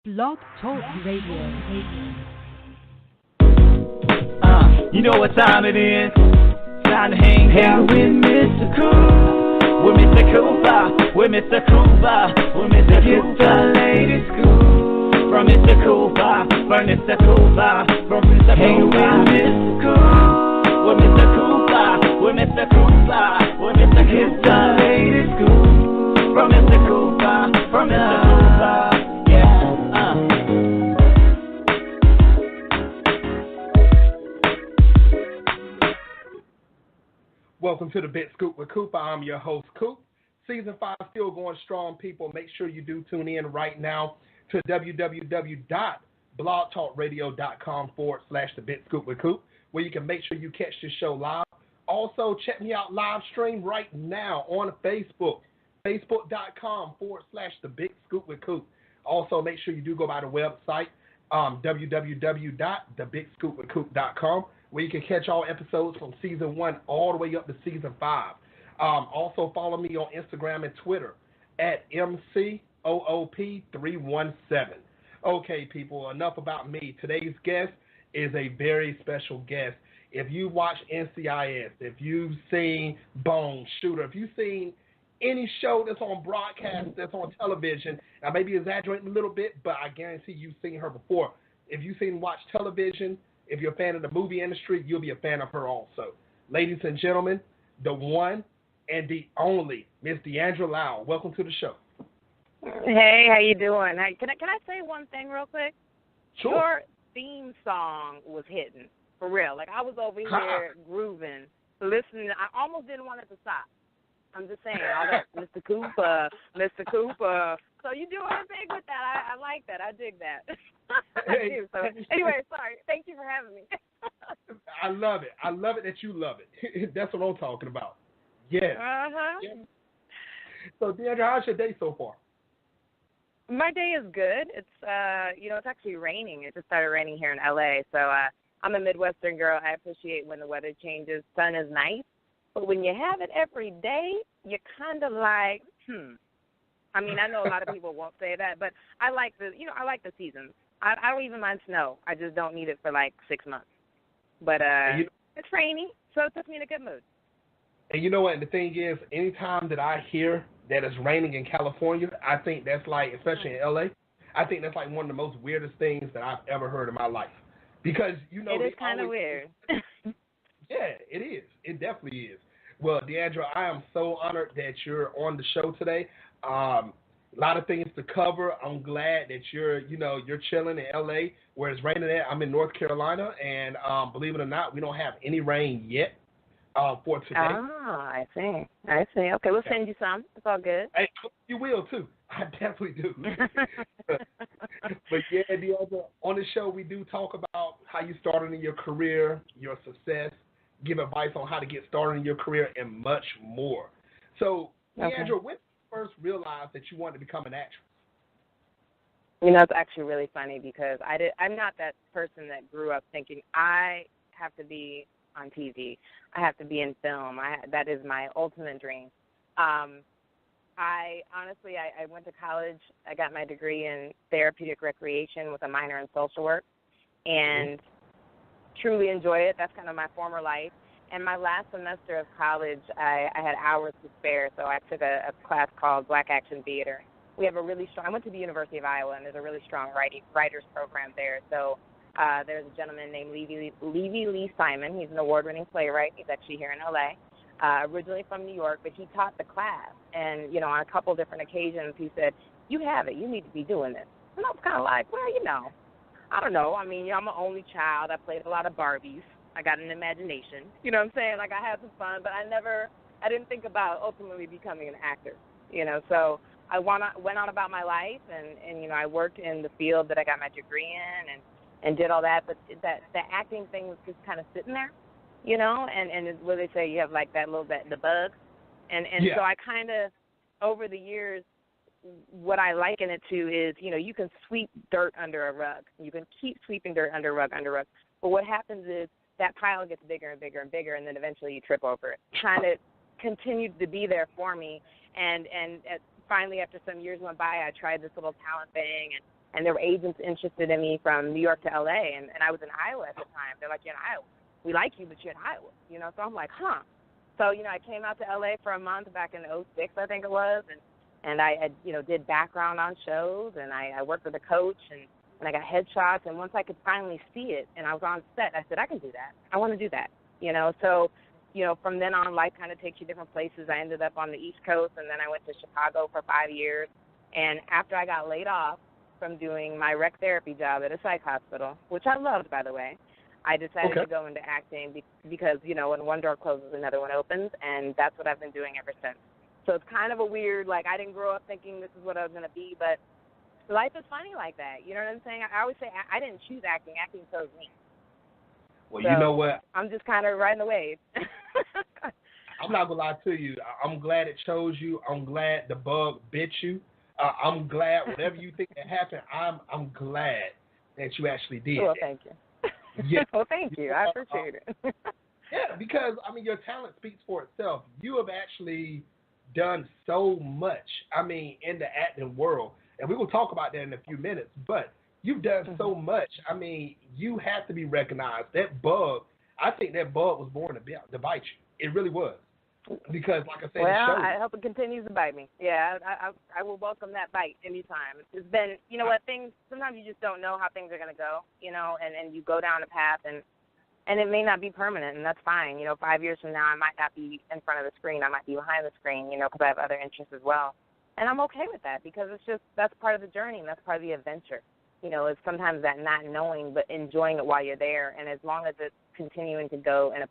Blog Talk Radio. You know what time it is? Time to hang out with Mr. Coop. With Mr. Cooper. With Mr. Cooper. With Mr. Cooper. Lady School. From Mr. Cooper. From Mr. Cooper. From Mr. Cooper. Hang with Mr. Coop. With Mr. Cooper. With Mr. Cooper. With Mr. Cooper. Lady School. From Mr. Cooper. From Mr. Cooper. Welcome to the Big Scoop with Coop. I'm your host, Coop. Season 5 still going strong, people. Make sure you do tune in right now to www.blogtalkradio.com/the Big Scoop with Coop, where you can make sure you catch this show live. Also, check me out live stream right now on Facebook, facebook.com/the Big Scoop with Coop. Also, make sure you do go by the website, www.thebigscoopwithcoop.com, where you can catch all episodes from Season 1 all the way up to Season 5. Also, follow me on Instagram and Twitter at MCOOP317. Okay, people, enough about me. Today's guest is a very special guest. If you watch NCIS, if you've seen Bone Shooter, if you've seen any show that's on broadcast, that's on television, I may be exaggerating a little bit, but I guarantee you've seen her before. If you've seen watch television, if you're a fan of the movie industry, you'll be a fan of her also. Ladies and gentlemen, the one and the only Miss Diandra Lyle. Welcome to the show. Hey, how you doing? Can I say one thing real quick? Sure. Your theme song was hitting, for real. Like, I was over here grooving, listening. I almost didn't want it to stop. I'm just saying, all that Mr. Cooper, Mr. Cooper. So you doing big with that. I like that. I dig that. So, anyway, sorry. Thank you for having me. I love it. I love it that you love it. That's what I'm talking about. Yes. Uh-huh. Yes. So, Diandra, how's your day so far? My day is good. It's it's actually raining. It just started raining here in LA. So I'm a Midwestern girl. I appreciate when the weather changes. Sun is nice. But when you have it every day, you're kind of like, I mean, I know a lot of people won't say that, but I like the seasons. I don't even mind snow. I just don't need it for like 6 months. But it's rainy, so it puts me in a good mood. And you know what? The thing is, anytime that I hear that it's raining in California, I think that's like, especially in LA, I think that's like one of the most weirdest things that I've ever heard in my life. Because, it is kind of weird. Yeah, it is. It definitely is. Well, Diandra, I am so honored that you're on the show today. A lot of things to cover. I'm glad that you're chilling in LA where it's raining at. I'm in North Carolina, and believe it or not, we don't have any rain yet for today. I see. Okay, we'll send you some. It's all good. Hey, you will, too. I definitely do. But yeah, Diandra, on the show, we do talk about how you started in your career, your success, give advice on how to get started in your career, and much more. So, Diandra, when did you first realize that you wanted to become an actress? You know, it's actually really funny because I'm not that person that grew up thinking I have to be on TV. I have to be in film. That is my ultimate dream. I went to college. I got my degree in therapeutic recreation with a minor in social work, and truly enjoy it. That's kind of my former life. And my last semester of college, I had hours to spare, so I took a class called Black Action Theater. We have a really strong, I went to the University of Iowa, and there's a really strong writers program there. So there's a gentleman named Levy Lee Simon. He's an award-winning playwright. He's actually here in L.A., originally from New York, but he taught the class. And, on a couple different occasions, he said, you have it. You need to be doing this. And I was kind of like, well, I don't know. I mean, I'm an only child. I played a lot of Barbies. I got an imagination. You know what I'm saying? Like, I had some fun, but I didn't think about ultimately becoming an actor. So I went on about my life, and I worked in the field that I got my degree in and did all that. But the acting thing was just kind of sitting there, and it's what they say, you have like that little bit, the bug. And so I kind of, over the years, what I liken it to is, you can sweep dirt under a rug. You can keep sweeping dirt under rug. But what happens is that pile gets bigger and bigger and bigger, and then eventually you trip over it. Kind of continued to be there for me. And finally, after some years went by, I tried this little talent thing, and And there were agents interested in me from New York to L.A., and I was in Iowa at the time. They're like, you're in Iowa. We like you, but you're in Iowa, you know. So I'm like, huh. So, you know, I came out to L.A. for a month back in '06, I think it was, and I had, you know, did background on shows, and I worked with a coach, and I got headshots. And once I could finally see it and I was on set, I said, I can do that. I want to do that, you know. So, you know, from then on, life kind of takes you different places. I ended up on the East Coast, and then I went to Chicago for 5 years. And after I got laid off from doing my rec therapy job at a psych hospital, which I loved, by the way, I decided to go into acting because, you know, when one door closes, another one opens, and that's what I've been doing ever since. So it's kind of a weird, like, I didn't grow up thinking this is what I was going to be, but life is funny like that. You know what I'm saying? I always say I didn't choose acting. Acting chose me. Well, so you know what? I'm just kind of riding the wave. I'm not going to lie to you. I'm glad it chose you. I'm glad the bug bit you. I'm glad whatever you think that happened, I'm glad that you actually did. Well, thank you. Yeah. Well, thank you. I appreciate it. Yeah, because, I mean, your talent speaks for itself. You have actually done so much, I mean, in the acting world. And we will talk about that in a few minutes. But you've done so much. I mean, you have to be recognized. That bug, I think that bug was born to bite you. It really was. Because, like I said, well, I hope it continues to bite me. Yeah, I will welcome that bite anytime. It's been, you know what, things, sometimes you just don't know how things are going to go, you know, and you go down a path, and it may not be permanent, and that's fine. You know, 5 years from now, I might not be in front of the screen. I might be behind the screen, you know, because I have other interests as well. And I'm okay with that because it's just, that's part of the journey, and that's part of the adventure. You know, it's sometimes that not knowing, but enjoying it while you're there. And as long as it's continuing to go in a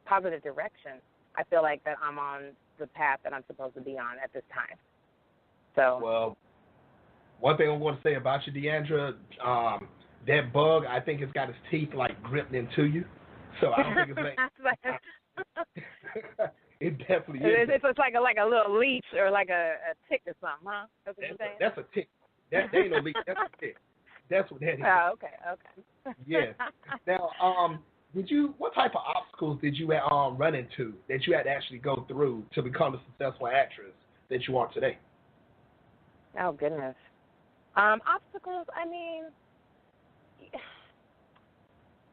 positive direction, I feel like that I'm on the path that I'm supposed to be on at this time. So. Well, one thing I want to say about you, Diandra, that bug, I think it's got its teeth, like, gripped into you. So I don't think it's like... It definitely is. It's like a little leech or like a tick or something, huh? That's what you're saying? That's a tick. That ain't no leech. That's a tick. That's what that is. Oh, okay. Yeah. Now, what type of obstacles did you run into that you had to actually go through to become the successful actress that you are today? Oh, goodness. Obstacles, I mean,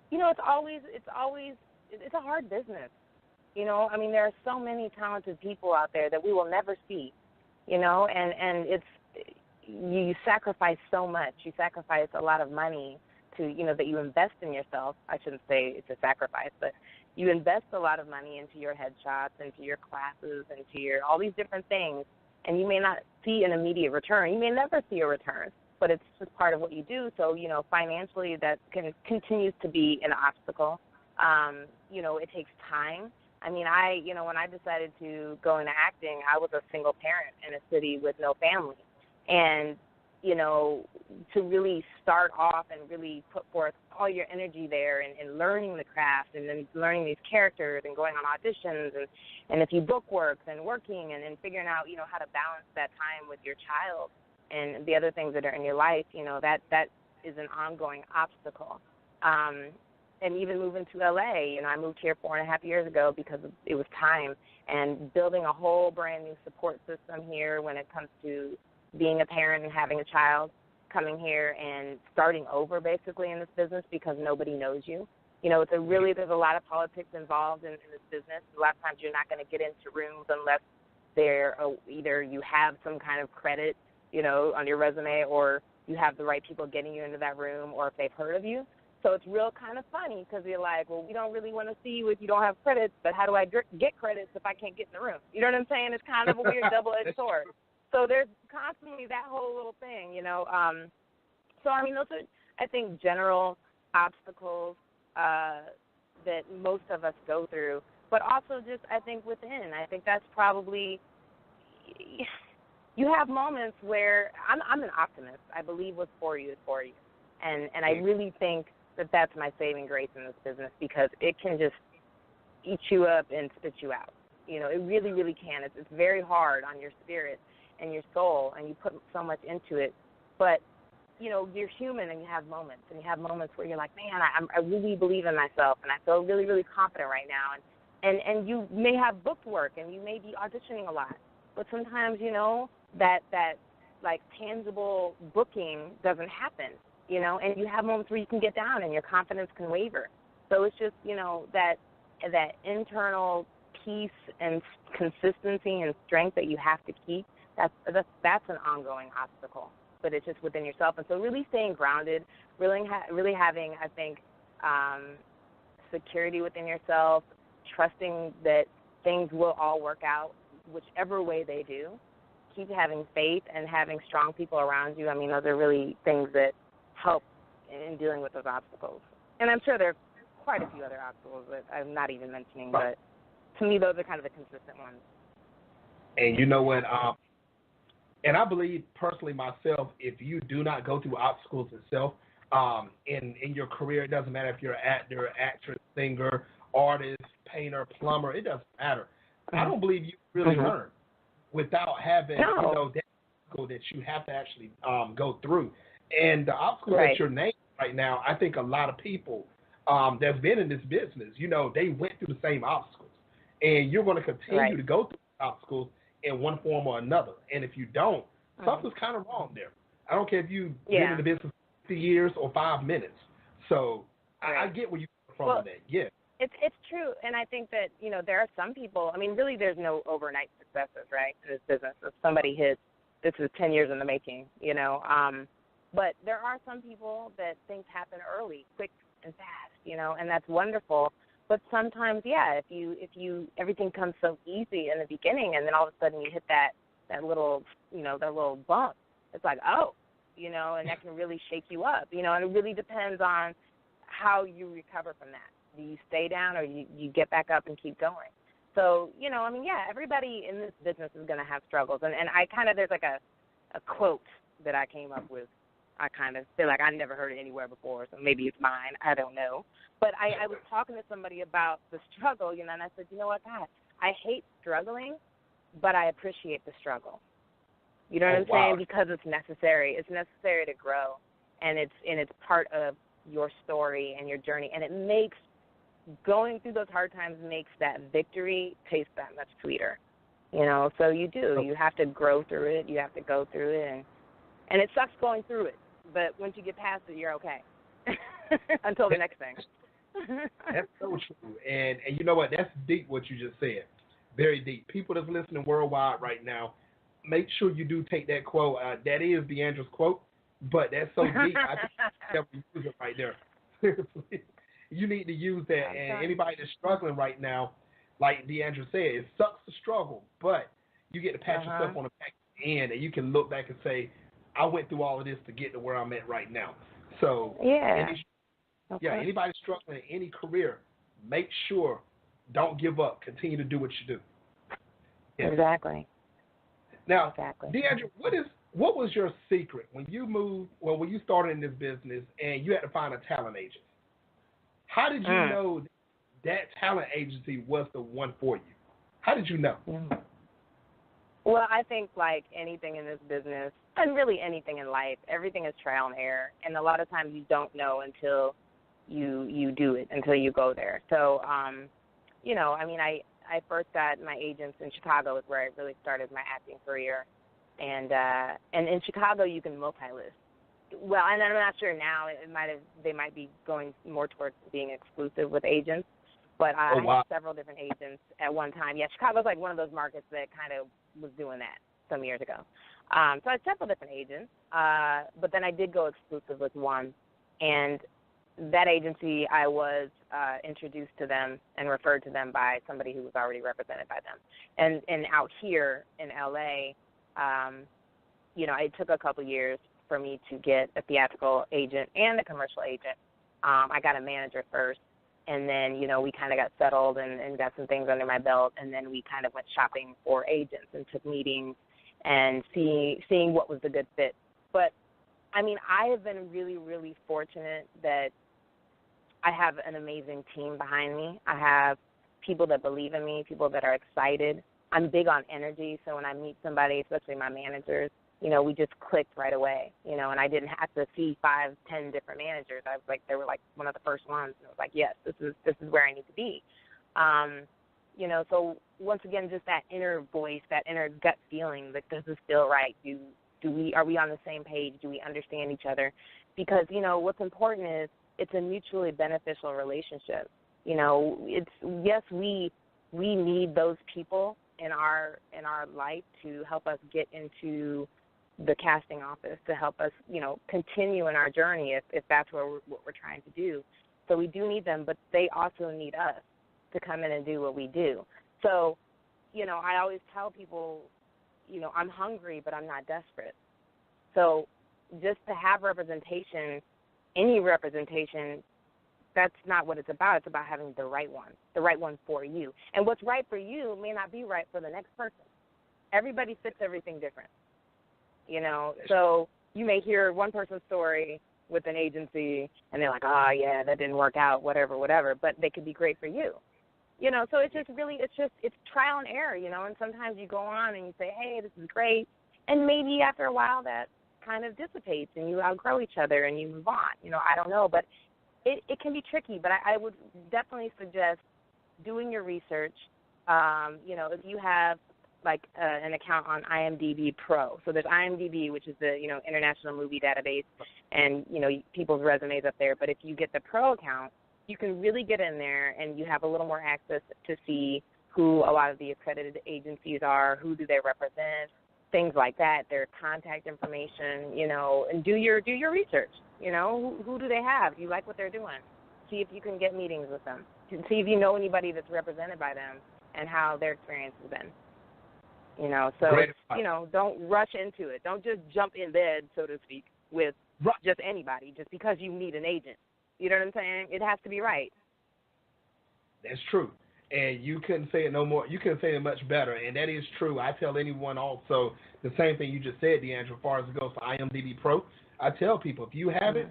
you know, it's a hard business. You know, I mean, there are so many talented people out there that we will never see, you know, and you sacrifice so much. You sacrifice a lot of money to, you know, that you invest in yourself. I shouldn't say it's a sacrifice, but you invest a lot of money into your headshots, into your classes, into your all these different things, and you may not see an immediate return. You may never see a return, but it's just part of what you do. So, you know, financially that continues to be an obstacle. You know, it takes time. I mean, when I decided to go into acting, I was a single parent in a city with no family. And, you know, to really start off and really put forth all your energy there and learning the craft and then learning these characters and going on auditions and if you book work, then working and then figuring out, you know, how to balance that time with your child and the other things that are in your life, you know, that is an ongoing obstacle. And even moving to L.A., you know, I moved here 4.5 years ago because it was time, and building a whole brand new support system here when it comes to being a parent and having a child, coming here and starting over basically in this business because nobody knows you. You know, there's a lot of politics involved in this business. A lot of times you're not going to get into rooms unless either you have some kind of credit, you know, on your resume, or you have the right people getting you into that room, or if they've heard of you. So it's real kind of funny because you're like, well, we don't really want to see you if you don't have credits, but how do I get credits if I can't get in the room? You know what I'm saying? It's kind of a weird double-edged sword. So there's constantly that whole little thing, you know. So, I mean, those are, I think, general obstacles that most of us go through, but also just, I think, within. I think that's probably, you have moments where, I'm an optimist. I believe what's for you is for you. And I really think that's my saving grace in this business because it can just eat you up and spit you out. You know, it really, really can. It's very hard on your spirit and your soul, and you put so much into it. But, you know, you're human and you have moments. And you have moments where you're like, man, I really believe in myself, and I feel really, really confident right now. And you may have booked work, and you may be auditioning a lot. But sometimes, you know, that like tangible booking doesn't happen, you know, and you have moments where you can get down and your confidence can waver. So it's just, you know, that internal peace and consistency and strength that you have to keep. That's an ongoing obstacle, but it's just within yourself. And so really staying grounded, really having, I think, security within yourself, trusting that things will all work out whichever way they do. Keep having faith and having strong people around you. I mean, those are really things that help in dealing with those obstacles. And I'm sure there are quite a few other obstacles that I'm not even mentioning, but to me, those are kind of the consistent ones. And you know what? And I believe personally myself, if you do not go through obstacles itself in your career, it doesn't matter if you're an actor, actress, singer, artist, painter, plumber, it doesn't matter. I don't believe you really learn without having, you know, that obstacle that you have to actually go through. And the obstacle that you're naming right now, I think a lot of people that's been in this business, you know, they went through the same obstacles. And you're going to continue to go through obstacles in one form or another. And if you don't, something's kind of wrong there. I don't care if you've been in the business 50 years or 5 minutes. So I get where you're from with that. Yeah. It's true, and I think that, you know, there are some people, I mean, really there's no overnight successes, right, in this business. If somebody hits, this is 10 years in the making, you know. But there are some people that things happen early, quick and fast, you know, and that's wonderful. But sometimes, if you everything comes so easy in the beginning, and then all of a sudden you hit that little, you know, that little bump, it's like, oh, you know, and that can really shake you up, you know, and it really depends on how you recover from that. Do you stay down or you get back up and keep going? So, you know, I mean, everybody in this business is going to have struggles. And I kind of, there's like a quote that I came up with. I kind of feel like I never heard it anywhere before, so maybe it's mine. I don't know. But I was talking to somebody about the struggle, you know, and I said, you know what, God, I hate struggling, but I appreciate the struggle. You know what I'm saying? Because it's necessary. It's necessary to grow, and it's part of your story and your journey, and it makes going through those hard times makes that victory taste that much sweeter, you know. So you have to grow through it. You have to go through it, and it sucks going through it. But once you get past it, you're okay. Until the next thing. That's so true. And you know what? That's deep what you just said. Very deep. People that's listening worldwide right now, make sure you do take that quote. That is Diandra's quote, but that's so deep. I think you use it right there. Seriously. You need to use that, and anybody that's struggling right now, like Diandra said, it sucks to struggle, but you get to pat yourself on the back end, and you can look back and say, I went through all of this to get to where I'm at right now. So, anybody struggling in any career, make sure, don't give up. Continue to do what you do. Yeah. Exactly. Now, Diandra, what was your secret when you started in this business and you had to find a talent agent? How did you know that talent agency was the one for you? How did you know? Well, I think like anything in this business, and really anything in life, everything is trial and error. And a lot of times you don't know until you do it, until you go there. So, you know, I mean, I first got my agents in Chicago is where I really started my acting career. And in Chicago you can multi-list. Well, and I'm not sure now. They might be going more towards being exclusive with agents, but I had several different agents at one time. Yeah, Chicago's like one of those markets that kind of was doing that some years ago. So I had several different agents, but then I did go exclusive with one, and that agency I was introduced to them and referred to them by somebody who was already represented by them. And out here in LA, you know, it took a couple years for me to get a theatrical agent and a commercial agent. I got a manager first, and then, you know, we kind of got settled and got some things under my belt, and then we kind of went shopping for agents and took meetings and seeing what was the good fit. But, I mean, I have been really, really fortunate that I have an amazing team behind me. I have people that believe in me, people that are excited. I'm big on energy, so when I meet somebody, especially my managers, you know, we just clicked right away, you know, and I didn't have to see 5, 10 different managers. I was like, they were like one of the first ones. And I was like, yes, this is where I need to be. You know, so once again, just that inner voice, that inner gut feeling that this is still right. You Are we on the same page? Do we understand each other? Because, you know, what's important is it's a mutually beneficial relationship. You know, we need those people in our life to help us get into the casting office, to help us, you know, continue in our journey if that's what we're trying to do. So we do need them, but they also need us to come in and do what we do. So, you know, I always tell people, you know, I'm hungry, but I'm not desperate. So just to have representation, any representation, that's not what it's about. It's about having the right one for you. And what's right for you may not be right for the next person. Everybody fits everything different, you know. So you may hear one person's story with an agency, and they're like, oh, yeah, that didn't work out, whatever, but they could be great for you. You know, so it's trial and error, you know, and sometimes you go on and you say, hey, this is great, and maybe after a while that kind of dissipates and you outgrow each other and you move on. You know, I don't know, but it can be tricky, but I would definitely suggest doing your research. You know, if you have, like, an account on IMDb Pro. So there's IMDb, which is the, you know, International Movie Database, and, you know, people's resumes up there. But if you get the Pro account, you can really get in there and you have a little more access to see who a lot of the accredited agencies are, who do they represent, things like that, their contact information, you know, and do your research. You know, who do they have? You like what they're doing. See if you can get meetings with them. See if you know anybody that's represented by them and how their experience has been. You know, so, you know, don't rush into it. Don't just jump in bed, so to speak, with just anybody just because you need an agent. You know what I'm saying? It has to be right. That's true. And you couldn't say it no more. You couldn't say it much better. And that is true. I tell anyone also the same thing you just said, Diandra, as far as it goes for IMDb Pro. I tell people, if you have it,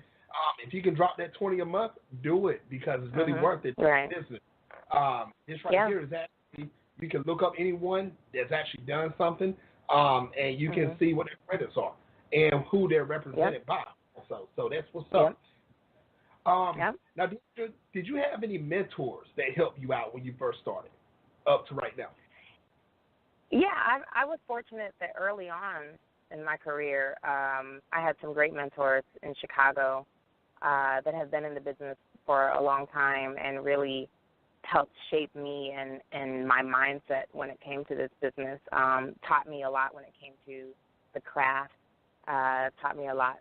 if you can drop that $20 a month, do it because it's really worth it. Right. Business. This right here is actually, you can look up anyone that's actually done something, and you can see what their credits are and who they're represented by. So that's what's up. Now, did you have any mentors that helped you out when you first started up to right now? Yeah, I was fortunate that early on in my career, I had some great mentors in Chicago that have been in the business for a long time and really helped shape me and my mindset when it came to this business, taught me a lot when it came to the craft, taught me a lot,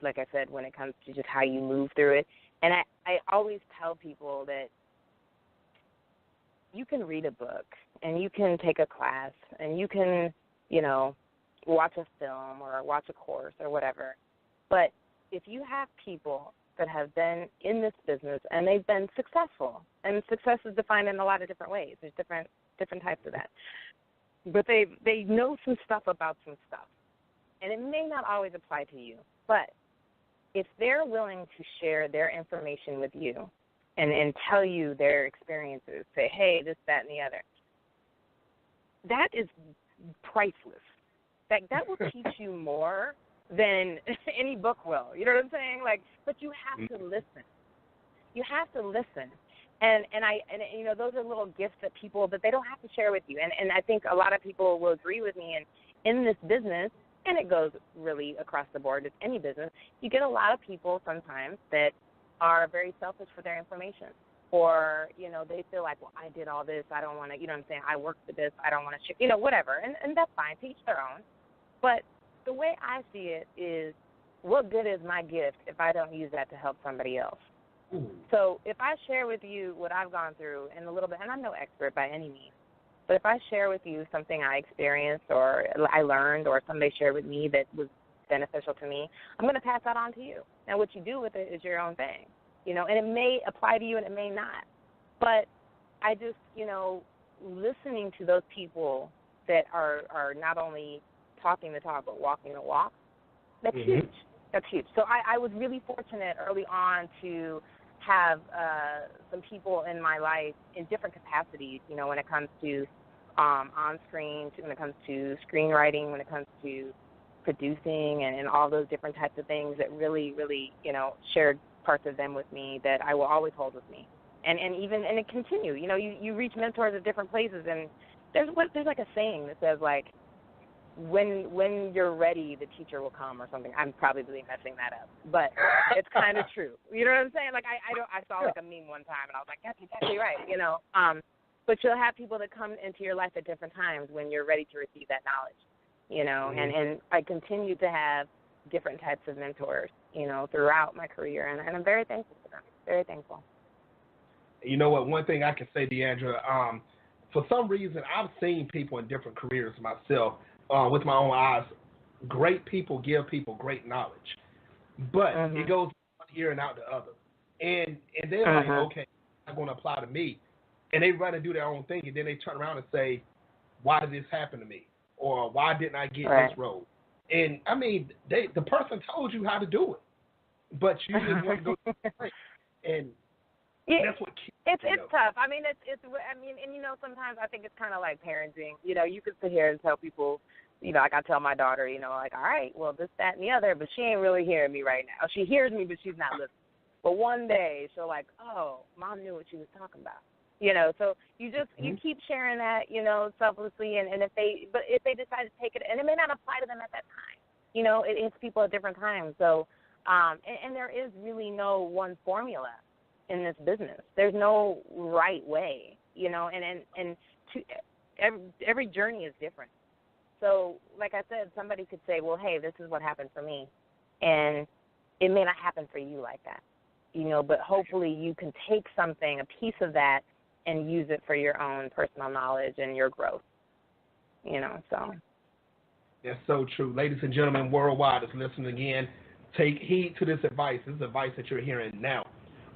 like I said, when it comes to just how you move through it. And I always tell people that you can read a book and you can take a class and you can, you know, watch a film or watch a course or whatever. But if you have people that have been in this business and they've been successful, and success is defined in a lot of different ways. There's different types of that. But they know some stuff about some stuff. And it may not always apply to you, but if they're willing to share their information with you and tell you their experiences, say, hey, this, that, and the other, that is priceless. That will teach you more than any book will. You know what I'm saying? Like, but you have to listen. You have to listen. And you know, those are little gifts that they don't have to share with you. And I think a lot of people will agree with me. And in this business, and it goes really across the board, it's any business, you get a lot of people sometimes that are very selfish for their information. Or, you know, they feel like, well, I did all this, I don't want to, you know what I'm saying, I worked for this, I don't want to share, you know, whatever. And that's fine, to each their own. But the way I see it is, what good is my gift if I don't use that to help somebody else? So if I share with you what I've gone through in a little bit, and I'm no expert by any means, but if I share with you something I experienced or I learned or somebody shared with me that was beneficial to me, I'm going to pass that on to you. Now, what you do with it is your own thing, you know, and it may apply to you and it may not. But I just, you know, listening to those people that are not only talking the talk but walking the walk, that's huge. That's huge. So I was really fortunate early on to have some people in my life in different capacities, you know, when it comes to on-screen, when it comes to screenwriting, when it comes to producing and all those different types of things that really, really, you know, shared parts of them with me that I will always hold with me. And it continue. You know, you reach mentors at different places, and there's like a saying that says, like, when you're ready, the teacher will come or something. I'm probably messing that up, but it's kind of true. You know what I'm saying? Like I saw like a meme one time, and I was like, that's exactly right. You know, but you'll have people that come into your life at different times when you're ready to receive that knowledge. You know, and I continue to have different types of mentors, you know, throughout my career, and I'm very thankful for them. Very thankful. You know what? One thing I can say, Diandra, for some reason, I've seen people in different careers myself with my own eyes. Great people give people great knowledge, but it goes one ear and out the other. And they're like, okay, it's not going to apply to me. And they run and do their own thing, and then they turn around and say, why did this happen to me? Or why didn't I get this role? And, I mean, the person told you how to do it, but you just want to go to the and that's what keeps it's tough. I mean, and you know, sometimes I think it's kind of like parenting. You know, you could sit here and tell people, you know, like I tell my daughter, you know, like, all right, well, this, that, and the other, but she ain't really hearing me right now. She hears me, but she's not listening. But one day she'll like, oh, Mom knew what she was talking about. You know, so you just you keep sharing that, you know, selflessly, and if they decide to take it, and it may not apply to them at that time. You know, it hits people at different times. So, and there is really no one formula in this business. There's no right way, you know, and every journey is different. So, like I said, somebody could say, well, hey, this is what happened for me, and it may not happen for you like that, you know, but hopefully you can take something, a piece of that, and use it for your own personal knowledge and your growth, you know, so. That's so true. Ladies and gentlemen worldwide is listening again. Take heed to this advice. This is advice that you're hearing now.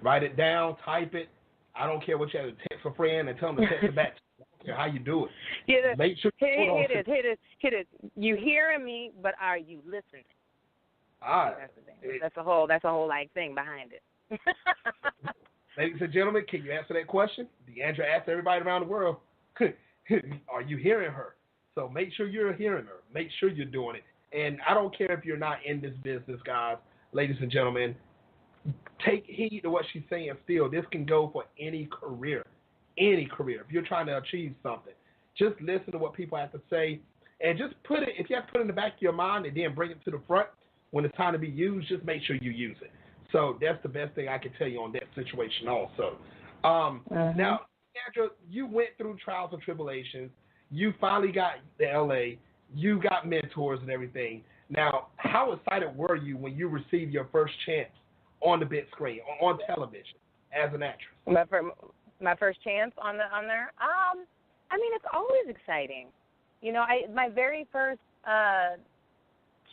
Write it down, type it. I don't care what you have to text a friend and tell them to text it back. I don't care how you do it. Yeah, make sure hit it. You hearing me, but are you listening? All right. That's a whole like thing behind it. Ladies and gentlemen, can you answer that question? Diandra asked everybody around the world, are you hearing her? So make sure you're hearing her. Make sure you're doing it. And I don't care if you're not in this business, guys, ladies and gentlemen, take heed to what she's saying still. This can go for any career. Any career. If you're trying to achieve something, just listen to what people have to say and just put it, if you have to put it in the back of your mind and then bring it to the front when it's time to be used, just make sure you use it. So that's the best thing I can tell you on that situation also. Now, Diandra, you went through trials and tribulations. You finally got to L.A. You got mentors and everything. Now, how excited were you when you received your first chance on the big screen, on television, as an actress? My first chance on there? I mean, it's always exciting. You know, my very first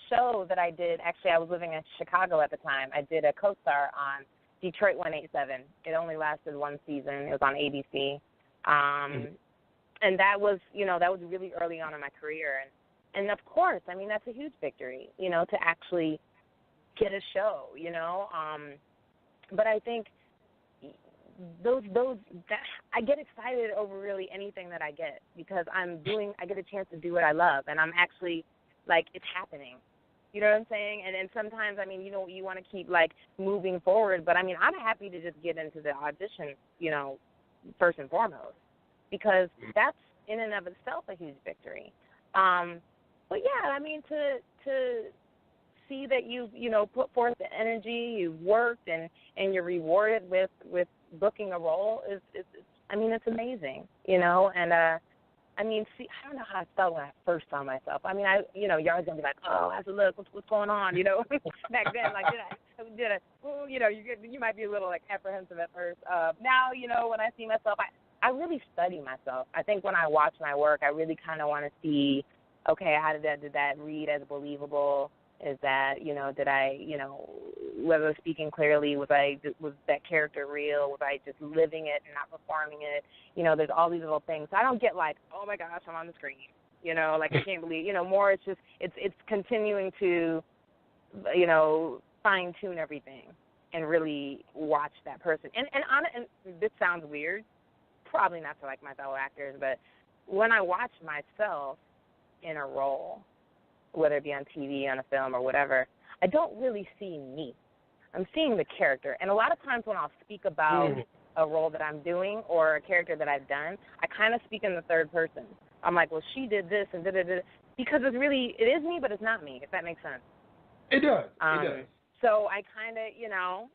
show that I did, actually I was living in Chicago at the time. I did a co-star on Detroit 187. It only lasted one season. It was on ABC. And that was, you know, that was really early on in my career. And of course, I mean, that's a huge victory, you know, to actually get a show, you know. But I think I get excited over really anything that I get because I get a chance to do what I love, and I'm actually, like, it's happening. You know what I'm saying? And sometimes, I mean, you know, you want to keep, like, moving forward. But, I mean, I'm happy to just get into the audition, you know, first and foremost, because that's in and of itself a huge victory. But, yeah, I mean, to see that you've, you know, put forth the energy, you've worked, and you're rewarded with booking a role is I mean, it's amazing, you know. And, I mean, see, I don't know how I felt when I first saw myself. I mean, you're always going to be like, oh, how's it look? What's going on? You know, back then, like, you know, you might be a little, like, apprehensive at first. Now, you know, when I see myself, I really study myself. I think when I watch my work, I really kind of want to see, okay, how did that read as believable? Is that, you know, did I, you know, whether I was speaking clearly, was that character real? Was I just living it and not performing it? You know, there's all these little things. So I don't get like, oh my gosh, I'm on the screen. You know, like I can't believe, you know, more it's just, it's continuing to, you know, fine tune everything and really watch that person. And this sounds weird, probably not to like my fellow actors, but when I watch myself in a role, whether it be on TV, on a film, or whatever, I don't really see me. I'm seeing the character. And a lot of times when I'll speak about a role that I'm doing or a character that I've done, I kind of speak in the third person. I'm like, well, she did this and da-da-da. because it is me, but it's not me, if that makes sense. It does. It does. So I kind of,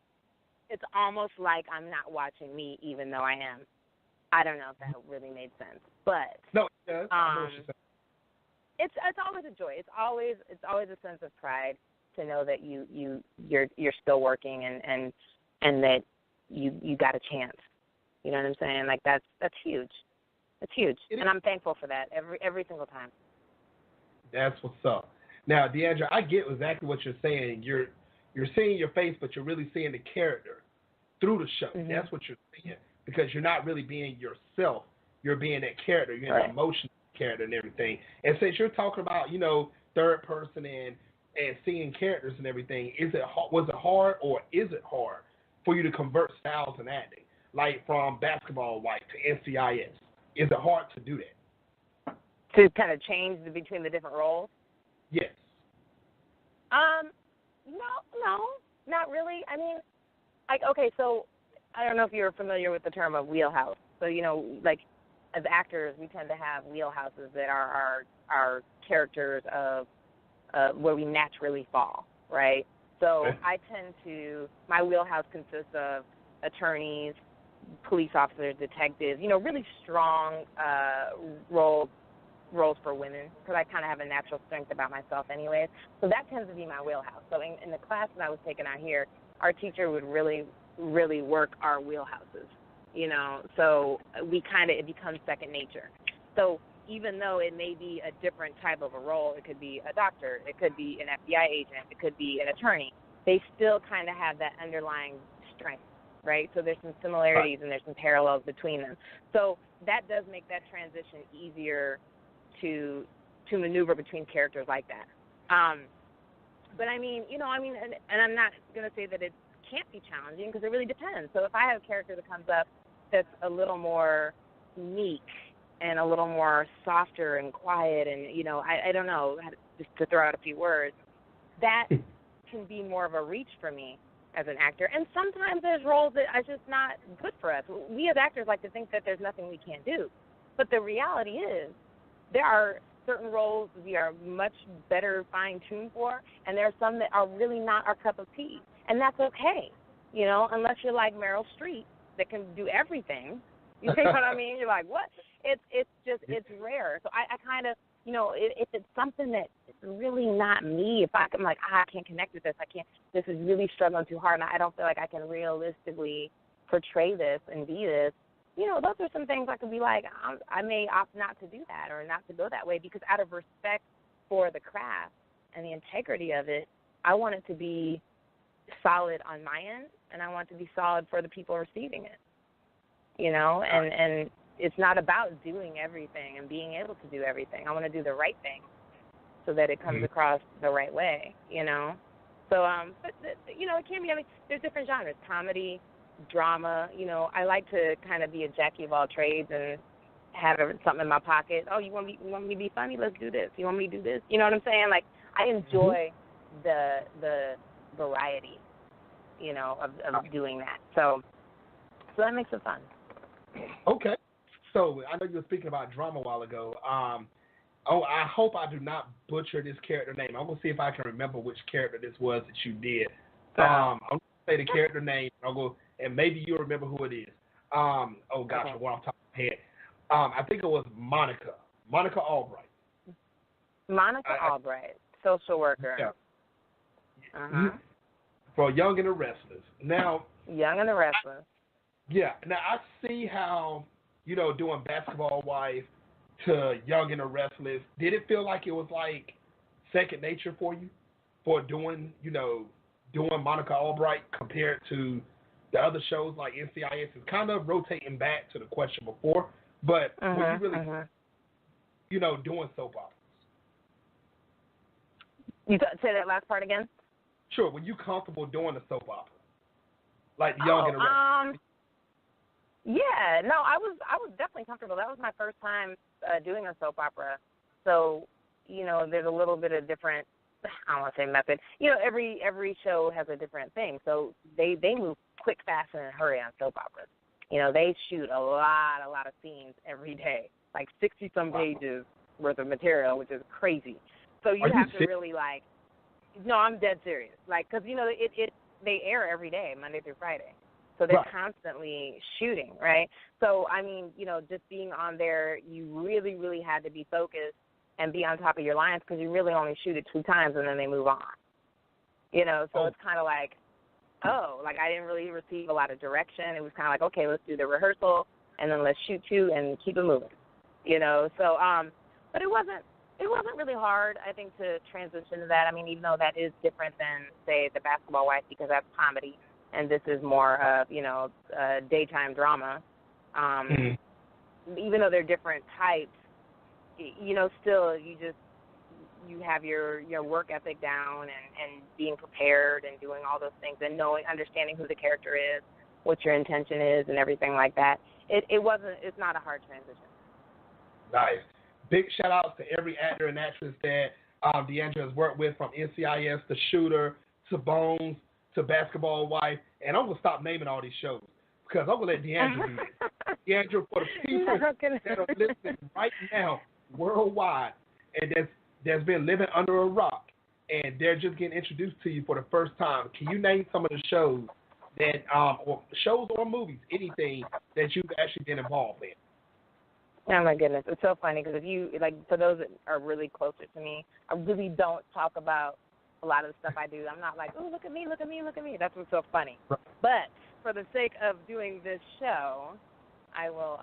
it's almost like I'm not watching me, even though I am. I don't know if that really made sense, but no, it does. I know what you're saying. It's always a joy. It's always a sense of pride to know that you're still working and that you got a chance. You know what I'm saying? Like that's huge. It's huge, and I'm thankful for that every single time. That's what's up. Now, Diandra, I get exactly what you're saying. You're seeing your face, but you're really seeing the character through the show. Mm-hmm. That's what you're seeing, because you're not really being yourself. You're being that character. You're in the emotional character and everything. And since you're talking about, third person and seeing characters and everything, was it hard or is it hard for you to convert styles in acting, like from basketball wife to NCIS? Is it hard to do that? To kind of change between the different roles? Yes. No, not really. I mean, so I don't know if you're familiar with the term of wheelhouse. So, like as actors, we tend to have wheelhouses that are our characters of where we naturally fall, right? So my wheelhouse consists of attorneys, police officers, detectives, really strong roles for women, because I kind of have a natural strength about myself anyways. So that tends to be my wheelhouse. So in the class that I was taking out here, our teacher would really, really work our wheelhouses, So it becomes second nature. So even though it may be a different type of a role, it could be a doctor, it could be an FBI agent, it could be an attorney, they still kind of have that underlying strength, right? So there's some similarities and there's some parallels between them. So that does make that transition easier to maneuver between characters like that. But I mean, and I'm not going to say that it can't be challenging, because it really depends. So if I have a character that comes up that's a little more meek and a little more softer and quiet and, I don't know, just to throw out a few words, that can be more of a reach for me as an actor. And sometimes there's roles that are just not good for us. We as actors like to think that there's nothing we can't do. But the reality is there are certain roles we are much better fine-tuned for, and there are some that are really not our cup of tea. And that's okay, unless you're like Meryl Streep that can do everything. You know what I mean? You're like, what? It's rare. So I kind of, if it's something that is really not me, if I'm like, I can't connect with this, this is really struggling too hard, and I don't feel like I can realistically portray this and be this, those are some things I could be like, I may opt not to do that or not to go that way, because out of respect for the craft and the integrity of it, I want it to be solid on my end, and I want it to be solid for the people receiving it, and it's not about doing everything and being able to do everything. I want to do the right thing so that it comes across the right way, So, but, it can be, there's different genres, comedy, drama. I like to kind of be a jackie of all trades and have something in my pocket. Oh, you want me to be funny? Let's do this. You want me to do this? You know what I'm saying? Like, I enjoy the variety, of doing that. So that makes it fun. Okay. So I know you were speaking about drama a while ago. I hope I do not butcher this character name. I'm going to see if I can remember which character this was that you did. I'm going to say the character name. And maybe you'll remember who it is. I'm off the top of my head. I think it was Monica Albright. Monica Albright, social worker. Yeah. For Young and the Restless. Now, Young and the Restless. Yeah. Now, I see how, doing Basketball Wife to Young and the Restless, did it feel like it was like second nature for you for doing Monica Albright compared to the other shows like NCIS? Is kind of rotating back to the question before, but were you really, doing soap operas? You say that last part again? Sure. Were you comfortable doing a soap opera, like Young and the Restless? Yeah. No, I was definitely comfortable. That was my first time doing a soap opera, so there's a little bit of different. I don't want to say method. Every show has a different thing. So they move quick, fast, and in a hurry on soap operas. They shoot a lot of scenes every day, like 60-some pages, worth of material, which is crazy. So you have to really, like, no, I'm dead serious. Like, because, you know, they air every day, Monday through Friday. So they're constantly shooting, right? So, I mean, you know, just being on there, you really, really had to be focused and be on top of your lines because you really only shoot it 2 times and then they move on. You know, so it's kind of like, like I didn't really receive a lot of direction. It was kind of like, okay, let's do the rehearsal and then let's shoot 2 and keep it moving. You know, so, but it wasn't really hard, I think, to transition to that. I mean, even though that is different than, say, The Basketball Wife because that's comedy and this is more of, you know, daytime drama. Even though they're different types, you know, still you have your work ethic down and being prepared and doing all those things and understanding who the character is, what your intention is and everything like that. It's not a hard transition. Nice. Big shout outs to every actor and actress that Diandra has worked with, from NCIS to Shooter to Bones to Basketball Wife. And I'm going to stop naming all these shows because I'm going to let Diandra do this. Diandra, for the people that are listening right now worldwide and that's been living under a rock and they're just getting introduced to you for the first time, can you name some of the shows that, or shows or movies, anything that you've actually been involved in? Oh, my goodness. It's so funny because if you, like, for those that are really closer to me, I really don't talk about a lot of the stuff I do. I'm not like, oh, look at me, look at me, look at me. That's what's so funny. Right. But for the sake of doing this show, I will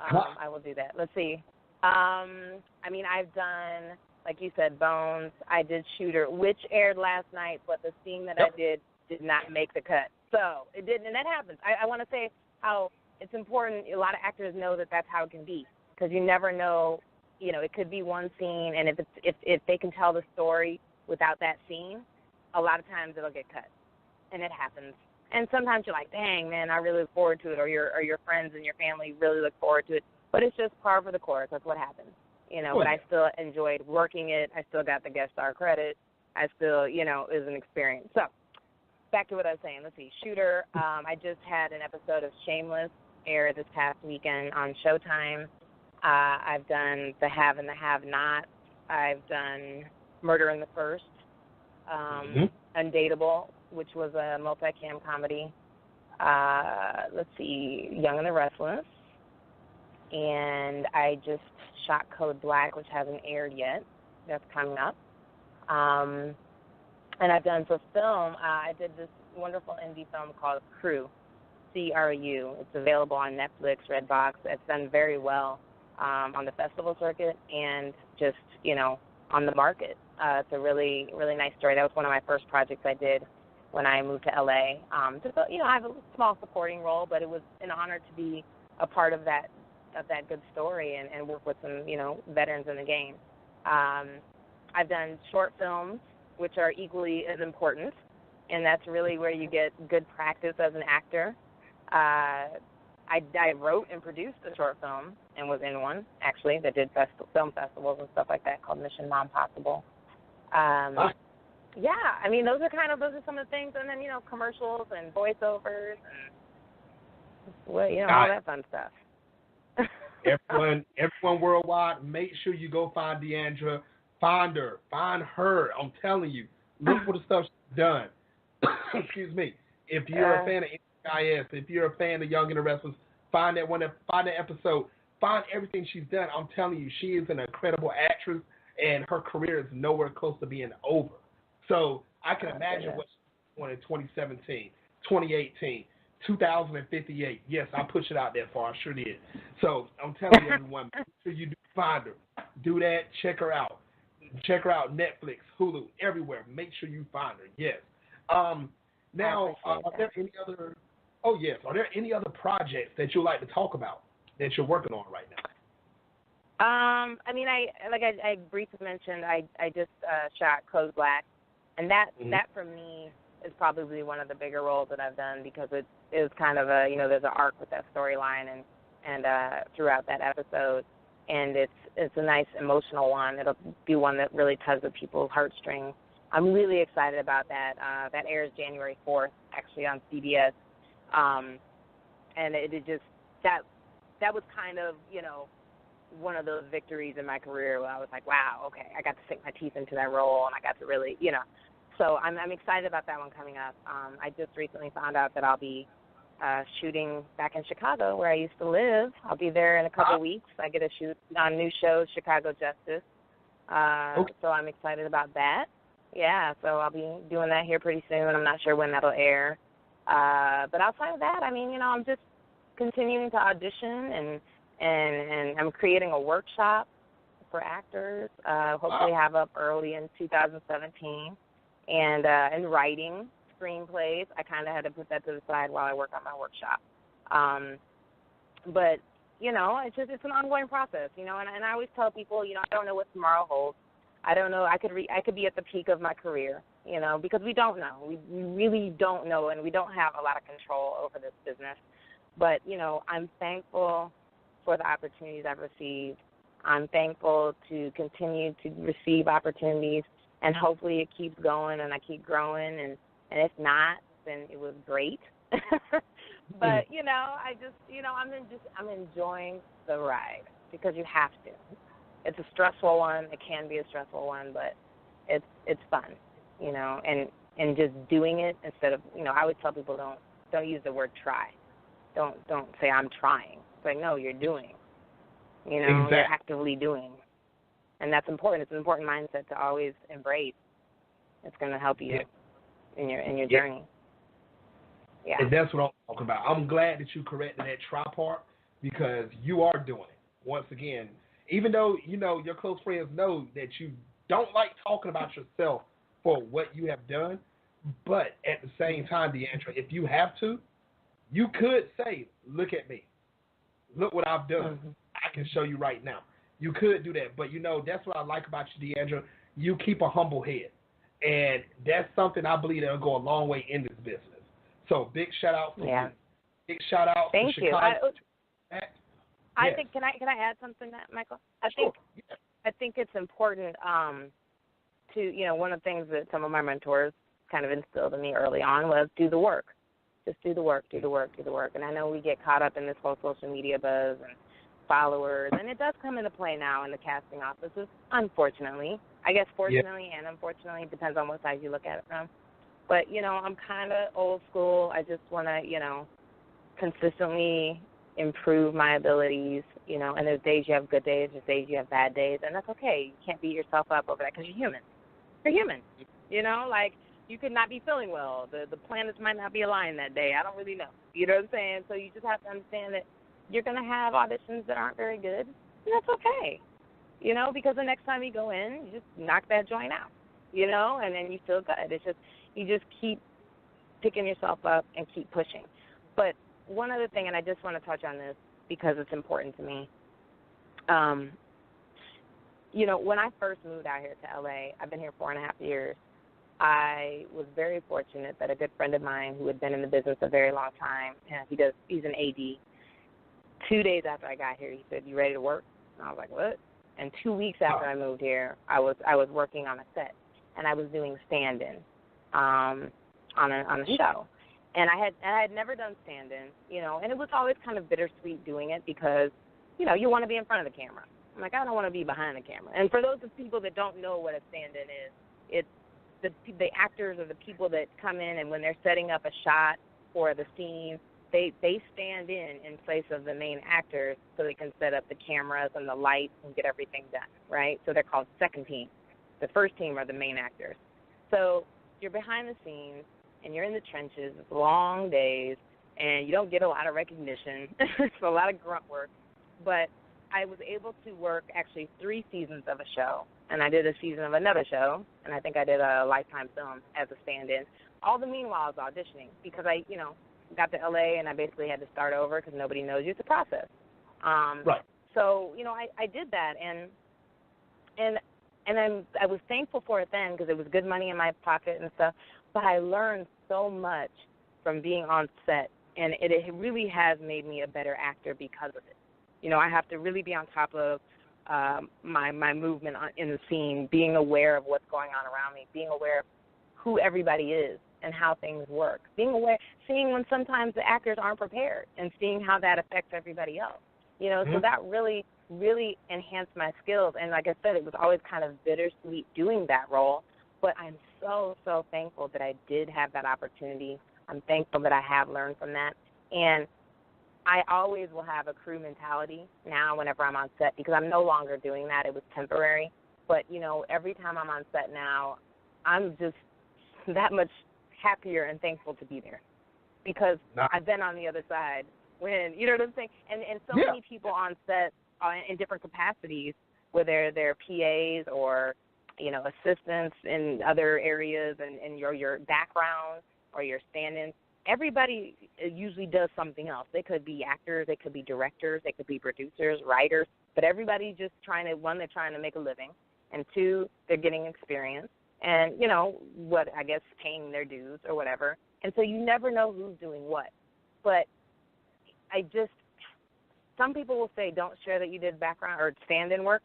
do that. Let's see. I mean, I've done, like you said, Bones. I did Shooter, which aired last night, but the scene that I did not make the cut. So it didn't, and that happens. I want to say how it's important. A lot of actors know that that's how it can be. Because you never know, you know, it could be one scene, and if they can tell the story without that scene, a lot of times it'll get cut, and it happens. And sometimes you're like, dang, man, I really look forward to it, or your friends and your family really look forward to it. But it's just par for the course. That's what happens, you know. But I still enjoyed working it. I still got the guest star credit. I still, you know, it was an experience. So back to what I was saying. Let's see, Shooter. I just had an episode of Shameless air this past weekend on Showtime. I've done The Have and the Have-Not. I've done Murder in the First, Undateable, which was a multi-cam comedy. Let's see, Young and the Restless. And I just shot Code Black, which hasn't aired yet. That's coming up. And I've done for film, I did this wonderful indie film called Crew, C-R-U. It's available on Netflix, Redbox. It's done very well on the festival circuit and just, you know, on the market. It's a really, really nice story. That was one of my first projects I did when I moved to L.A. Just, you know, I have a small supporting role, but it was an honor to be a part of that good story and work with some, you know, veterans in the game. I've done short films, which are equally as important, and that's really where you get good practice as an actor. I wrote and produced a short film and was in one, actually, that did film festivals and stuff like that, called Mission Mom Possible. Yeah, I mean, those are some of the things, and then, you know, commercials and voiceovers and, well, you know, all that fun stuff. Everyone worldwide, make sure you go find Diandra. Find her. I'm telling you, look for the stuff she's done. Excuse me. If you're a fan of NCIS, if you're a fan of Young and the Restless, find that episode. Find everything she's done. I'm telling you, she is an incredible actress, and her career is nowhere close to being over. So I can imagine what she's doing in 2017, 2018, 2058. Yes, I pushed it out that far. I sure did. So I'm telling you, everyone, make sure you do find her. Do that. Check her out. Check her out. Netflix, Hulu, everywhere. Make sure you find her. Yes. Now, are there any other? Oh yes. Are there any other projects that you'd like to talk about that you're working on right now? I mean, I briefly mentioned I just shot Code Black, and that for me is probably one of the bigger roles that I've done because it is kind of a, you know, there's an arc with that storyline and throughout that episode, and it's a nice emotional one. It'll be one that really tugs at people's heartstrings. I'm really excited about that. That airs January 4th, actually, on CBS, and it just that was kind of, you know, one of those victories in my career where I was like, wow, okay, I got to sink my teeth into that role, and I got to really, you know. So I'm excited about that one coming up. I just recently found out that I'll be shooting back in Chicago, where I used to live. I'll be there in a couple of weeks. I get to shoot on a new show, Chicago Justice. Okay. So I'm excited about that. Yeah, so I'll be doing that here pretty soon. I'm not sure when that'll air. But outside of that, I mean, you know, I'm just continuing to audition, and I'm creating a workshop for actors, hopefully have up early in 2017, and writing screenplays. I kind of had to put that to the side while I work on my workshop. But, you know, it's an ongoing process, you know, and I always tell people, you know, I don't know what tomorrow holds. I don't know. I could be at the peak of my career, you know, because we don't know. We really don't know, and we don't have a lot of control over this business. But, you know, I'm thankful for the opportunities I've received. I'm thankful to continue to receive opportunities, and hopefully it keeps going and I keep growing. And if not, then it was great. But, you know, I just, you know, I'm enjoying the ride, because you have to. It's a stressful one. It can be a stressful one, but it's fun, you know, and just doing it instead of, you know, I always tell people don't use the word try. Don't say I'm trying. It's like, no, you're doing. You know, Exactly. You're actively doing. And that's important. It's an important mindset to always embrace. It's going to help you in your journey. Yeah. And that's what I'm talking about. I'm glad that you corrected that try part, because you are doing it. Once again, even though, you know, your close friends know that you don't like talking about yourself for what you have done, but at the same time, Diandra, if you have to, you could say, look at me. Look what I've done. Mm-hmm. I can show you right now. You could do that. But, you know, that's what I like about you, Diandra. You keep a humble head. And that's something I believe that will go a long way in this business. So big shout out for you. Big shout out Thank to you. Chicago. I think can I add something to that, Michael? I think it's important to, you know, one of the things that some of my mentors kind of instilled in me early on was do the work. Just do the work, do the work, do the work. And I know we get caught up in this whole social media buzz and followers, and it does come into play now in the casting offices, unfortunately. I guess fortunately and unfortunately, it depends on what side you look at it from. But, you know, I'm kind of old school. I just want to, you know, consistently improve my abilities, you know, and there's days you have good days, there's days you have bad days, and that's okay. You can't beat yourself up over that, because you're human. You're human, you know, like you could not be feeling well. The planets might not be aligned that day. I don't really know. You know what I'm saying? So you just have to understand that you're going to have auditions that aren't very good, and that's okay, you know, because the next time you go in, you just knock that joint out, you know, and then you feel good. It's just, you just keep picking yourself up and keep pushing. But one other thing, and I just want to touch on this because it's important to me. You know, when I first moved out here to LA, I've been here 4.5 years. I was very fortunate that a good friend of mine who had been in the business a very long time, and he's an AD. 2 days after I got here, he said, "You ready to work?" And I was like, "What?" And 2 weeks after I moved here, I was working on a set, and I was doing stand-in on a show. And I had never done stand-in, you know, and it was always kind of bittersweet doing it because, you know, you want to be in front of the camera. I'm like, I don't want to be behind the camera. And for those of people that don't know what a stand-in is, it's the actors or the people that come in, and when they're setting up a shot or the scene, they stand in place of the main actors so they can set up the cameras and the lights and get everything done, right? So they're called second team. The first team are the main actors. So you're behind the scenes, and you're in the trenches. It's long days, and you don't get a lot of recognition. It's a lot of grunt work. But I was able to work actually 3 seasons of a show, and I did a season of another show, and I think I did a Lifetime film as a stand-in. All the meanwhile I was auditioning because I, you know, got to L.A. and I basically had to start over because nobody knows you. It's a process. Right. So, you know, I did that, and I was thankful for it then because it was good money in my pocket and stuff. But I learned so much from being on set, and it really has made me a better actor because of it. You know, I have to really be on top of my movement in the scene, being aware of what's going on around me, being aware of who everybody is and how things work, being aware, seeing when sometimes the actors aren't prepared and seeing how that affects everybody else. You know, so that really really enhanced my skills. And like I said, it was always kind of bittersweet doing that role. But I'm so, so thankful that I did have that opportunity. I'm thankful that I have learned from that. And I always will have a crew mentality now whenever I'm on set because I'm no longer doing that. It was temporary. But, you know, every time I'm on set now, I'm just that much happier and thankful to be there because I've been on the other side when, you know what I'm saying? And so many people on set in different capacities, whether they're PAs or, you know, assistants in other areas and your background or your stand-ins, everybody usually does something else. They could be actors, they could be directors, they could be producers, writers, but everybody just trying to, one, they're trying to make a living, and two, they're getting experience and, you know, what, I guess, paying their dues or whatever. And so you never know who's doing what. But some people will say don't share that you did background or stand-in work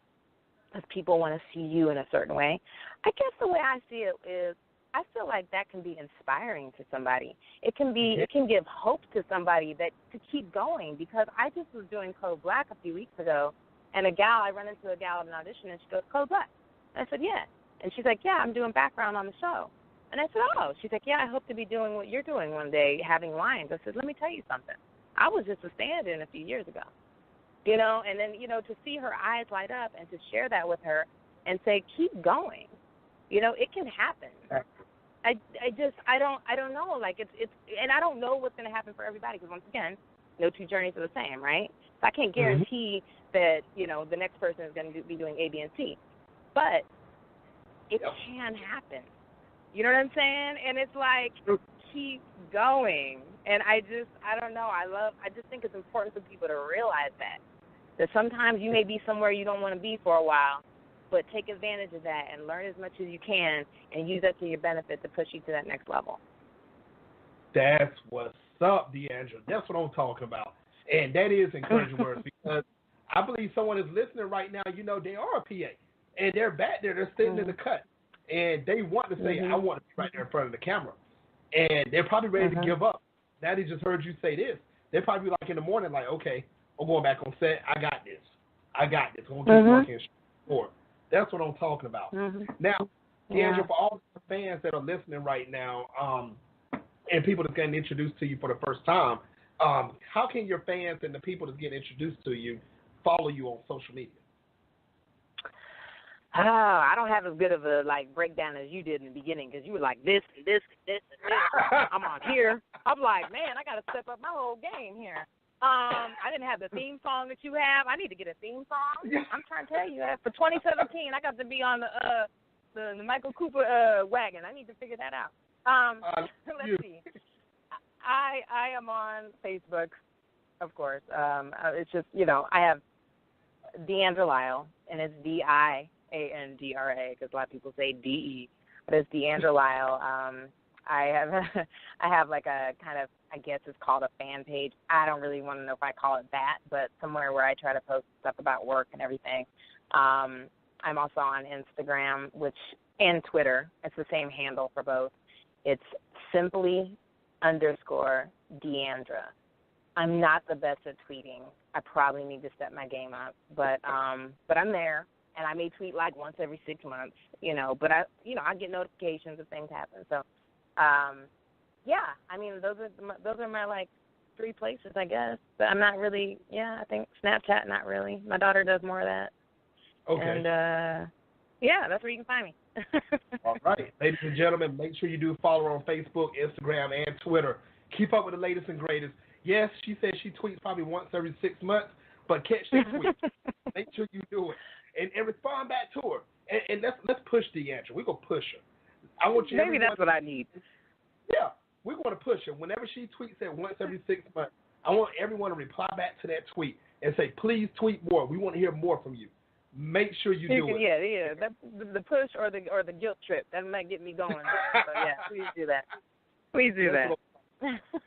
because people want to see you in a certain way. I guess the way I see it is I feel like that can be inspiring to somebody. It can give hope to somebody that to keep going because I just was doing Code Black a few weeks ago, and I run into a gal at an audition, and she goes, Code Black. And I said, yeah. And she's like, yeah, I'm doing background on the show. And I said, oh. She's like, yeah, I hope to be doing what you're doing one day, having lines. I said, let me tell you something. I was just a stand-in a few years ago, you know, and then, you know, to see her eyes light up and to share that with her and say, keep going, you know, it can happen. I don't know, like it's, and I don't know what's going to happen for everybody because once again, no two journeys are the same, right? So I can't guarantee that, you know, the next person is going to be doing A, B, and C, but it can happen. You know what I'm saying? And it's like, keep going. And I don't know. I just think it's important for people to realize that sometimes you may be somewhere you don't want to be for a while, but take advantage of that and learn as much as you can and use that to your benefit to push you to that next level. That's what's up, Diandra. That's what I'm talking about. And that is encouraging words because I believe someone is listening right now, you know, they are a PA. And they're back there, they're sitting in the cut. And they want to say, I want to be right there in front of the camera. And they're probably ready to give up. Now they just heard you say this. They're probably like in the morning, like, okay, I'm going back on set. I got this. I'm going to keep working forward. That's what I'm talking about. Now, Diandra, for all the fans that are listening right now and people that's getting introduced to you for the first time, how can your fans and the people that's getting introduced to you follow you on social media? I don't have as good of a breakdown as you did in the beginning because you were like this and this and this and this. I'm on here. I'm like, man, I got to step up my whole game here. I didn't have the theme song that you have. I need to get a theme song. I'm trying to tell you that for 2017, I got to be on the Michael Cooper wagon. I need to figure that out. Let's see. I am on Facebook, of course. It's just, you know, I have Diandra Lyle, and it's DIANDRA because a lot of people say DE, but it's Diandra Lyle. I have like a kind of, I guess it's called a fan page. I don't really want to know if I call it that, but somewhere where I try to post stuff about work and everything. I'm also on Instagram, and Twitter. It's the same handle for both. It's simply_Diandra. I'm not the best at tweeting. I probably need to step my game up, but I'm there, and I may tweet like once every 6 months, you know. But I get notifications if things happen. So, I mean, those are my like 3 places, I guess. But I'm not really. I think Snapchat, not really. My daughter does more of that. Okay. And that's where you can find me. All right, ladies and gentlemen, make sure you do follow her on Facebook, Instagram, and Twitter. Keep up with the latest and greatest. Yes, she says she tweets probably once every 6 months, but catch that tweet. Make sure you do it and respond back to her. And let's push Diandra. We're gonna push her. I want you. Maybe that's what I need. Yeah, we're gonna push her. Whenever she tweets that once every 6 months, I want everyone to reply back to that tweet and say, please tweet more. We want to hear more from you. Make sure you do it. Yeah. That's the push or the guilt trip. That might get me going. So please do that. Please do that.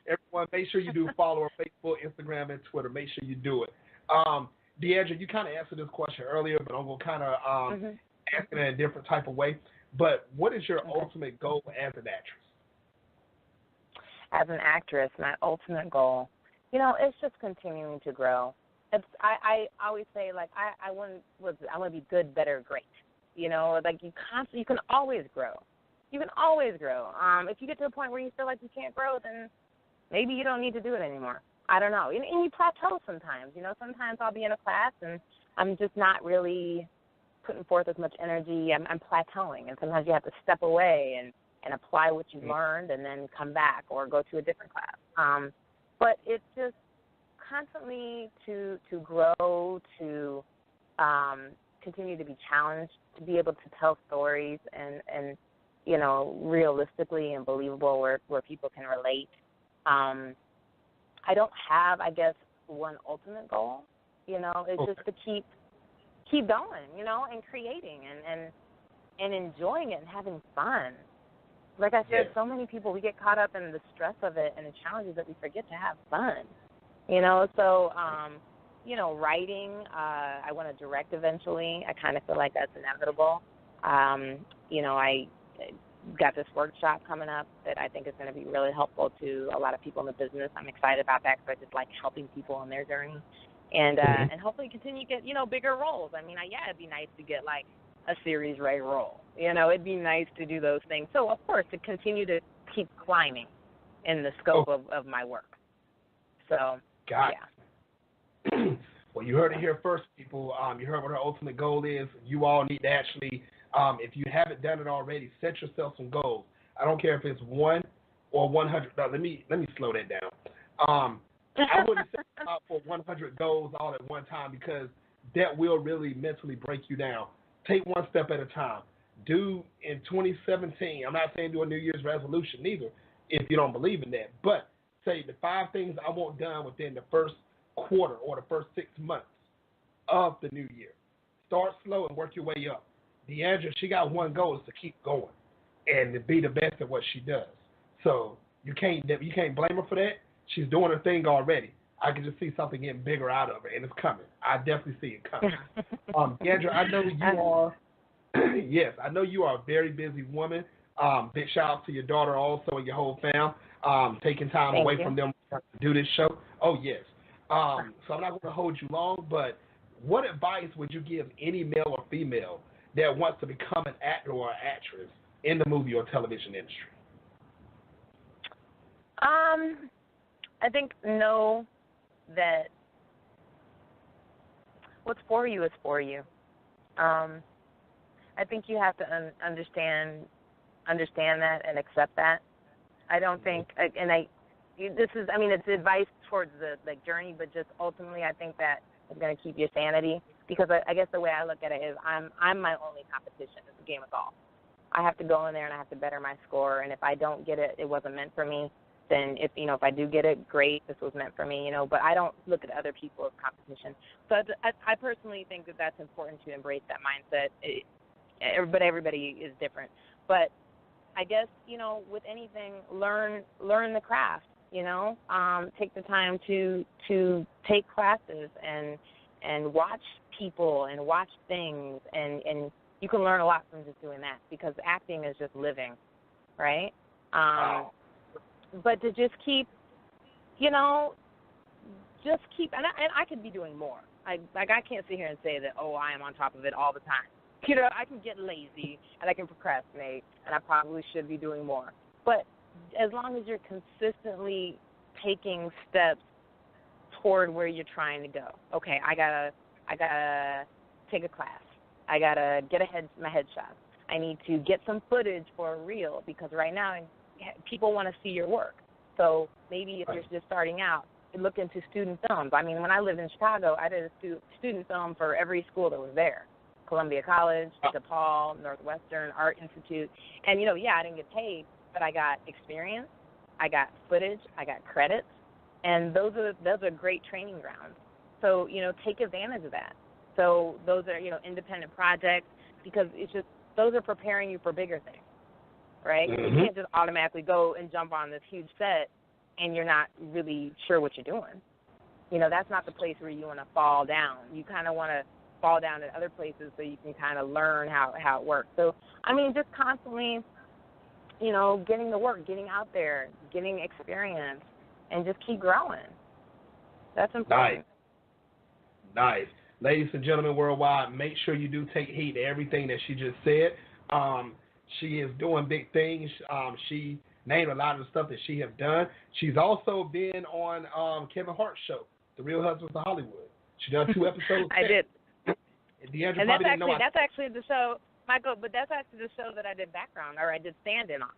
Everyone, make sure you do follow her Facebook, Instagram, and Twitter. Make sure you do it. Deandra, you kind of answered this question earlier, but I'm going to kind of ask it in a different type of way. But what is your ultimate goal as an actress? As an actress, my ultimate goal, it's just continuing to grow. I always say, like, I want to be good, better, great. You know, like you can always grow. You can always grow. If you get to a point where you feel like you can't grow, then maybe you don't need to do it anymore. I don't know. And you plateau sometimes. You know, sometimes I'll be in a class and I'm just not really putting forth as much energy. I'm plateauing, and sometimes you have to step away and apply what you learned and then come back or go to a different class. But it's just constantly to grow, to continue to be challenged, to be able to tell stories and you know, realistically and believable where people can relate. I don't have, I guess, one ultimate goal. You know, it's just to keep going, you know, and creating and enjoying it and having fun. Like I said, so many people, we get caught up in the stress of it and the challenges that we forget to have fun. You know, so, you know, writing, I want to direct eventually. I kind of feel like that's inevitable. You know, I got this workshop coming up that I think is going to be really helpful to a lot of people in the business. I'm excited about that because I just like helping people on their journey. And hopefully continue to get, you know, bigger roles. I mean, it'd be nice to get, like, a series Ray role. You know, it'd be nice to do those things. So, of course, to continue to keep climbing in the scope of my work. So, got it. Well, you heard it here first, people. You heard what our ultimate goal is. You all need to actually, if you haven't done it already, set yourself some goals. I don't care if it's 1 or 100. No, let me slow that down. I wouldn't set out for 100 goals all at one time because that will really mentally break you down. Take one step at a time. Do in 2017, I'm not saying do a New Year's resolution either if you don't believe in that, but say the 5 things I want done within the first quarter or the first 6 months of the new year. Start slow and work your way up. Diandra, she got one goal is to keep going and to be the best at what she does. So you can't blame her for that. She's doing her thing already. I can just see something getting bigger out of her, and it's coming. I definitely see it coming. Diandra, I know you are. Yes, I know you are a very busy woman. Big shout out to your daughter also and your whole fam. Taking time away from them to do this show. Oh yes. So I'm not going to hold you long, but what advice would you give any male or female that wants to become an actor or an actress in the movie or television industry? I think know that what's for you is for you. I think you have to understand that and accept that. I don't think, it's advice towards the journey, but just ultimately I think that is going to keep your sanity because I guess the way I look at it is I'm my only competition. It's a game of golf. I have to go in there and I have to better my score, and if I don't get it, it wasn't meant for me. Then if I do get it, great, this was meant for me, but I don't look at other people as competition. So I personally think that that's important to embrace that mindset. But everybody is different. But I guess, with anything, learn the craft, take the time to take classes and watch people and watch things, and you can learn a lot from just doing that because acting is just living, right? Wow. But to just keep, and I could be doing more. I can't sit here and say that, I am on top of it all the time. I can get lazy and I can procrastinate, and I probably should be doing more. But as long as you're consistently taking steps toward where you're trying to go. Okay, I gotta take a class. I gotta get my headshot. I need to get some footage for a reel because right now people want to see your work. So maybe if you're just starting out, look into student films. I mean, when I lived in Chicago, I did a student film for every school that was there. Columbia College, DePaul, Northwestern, Art Institute. And, I didn't get paid, but I got experience, I got footage, I got credits, and those are great training grounds. So, take advantage of that. So those are, independent projects because it's just those are preparing you for bigger things, right? Mm-hmm. You can't just automatically go and jump on this huge set and you're not really sure what you're doing. That's not the place where you want to fall down. You kind of want to fall down at other places so you can kind of learn how it works. So, just constantly, getting the work, getting out there, getting experience, and just keep growing. That's important. Nice. Ladies and gentlemen worldwide, make sure you do take heed to everything that she just said. She is doing big things. She named a lot of the stuff that she have done. She's also been on Kevin Hart's show, The Real Husbands of Hollywood. She done 2 episodes. I did. Diandra And that's actually the show, Michael, but that's actually the show that I did background, or I did stand-in on.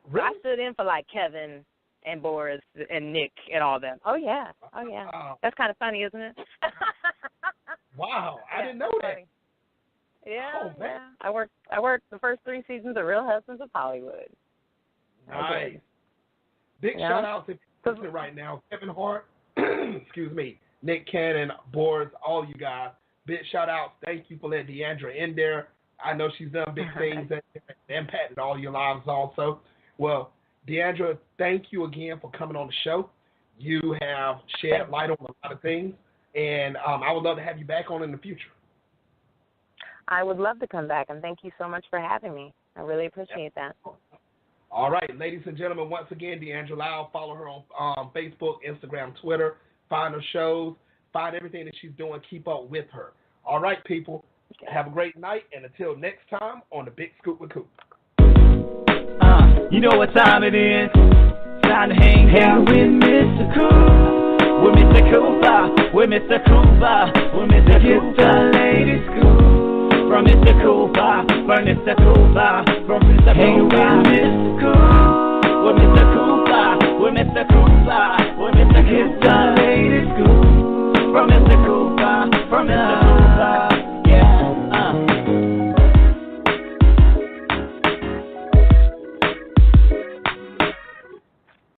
Really? I stood in for, like, Kevin and Boris and Nick and all them. Oh, yeah. Oh, yeah. Wow. That's kind of funny, isn't it? Wow. I didn't know that. Funny. Yeah, Oh, man. yeah. I worked the first 3 seasons of Real Husbands of Hollywood. Nice. Big shout out to listening right now. Kevin Hart, excuse me, Nick Cannon, Boris, all you guys. Big shout out. Thank you for letting Diandra in there. I know she's done big things that impacted all your lives also. Well, Diandra, thank you again for coming on the show. You have shed light on a lot of things, and I would love to have you back on in the future. I would love to come back, and thank you so much for having me. I really appreciate that. All right, ladies and gentlemen, once again, Diandra Lyle. Follow her on Facebook, Instagram, Twitter. Find her shows. Find everything that she's doing. Keep up with her. All right, people. Have a great night, and until next time on the Big Scoop with Coop. You know what time it is. Time to hang out with Mr. Coop. With Mr. Cooper. With Mr. Cooper. With Mr. Cooper. Ladies Coop. From Mr. Cooper. From Mr. Cooper. From Mr. Cooper. Mr. Coop. With Mr. Cooper. With Mr. Cooper. With Mr. Cooper. Ladies Coop.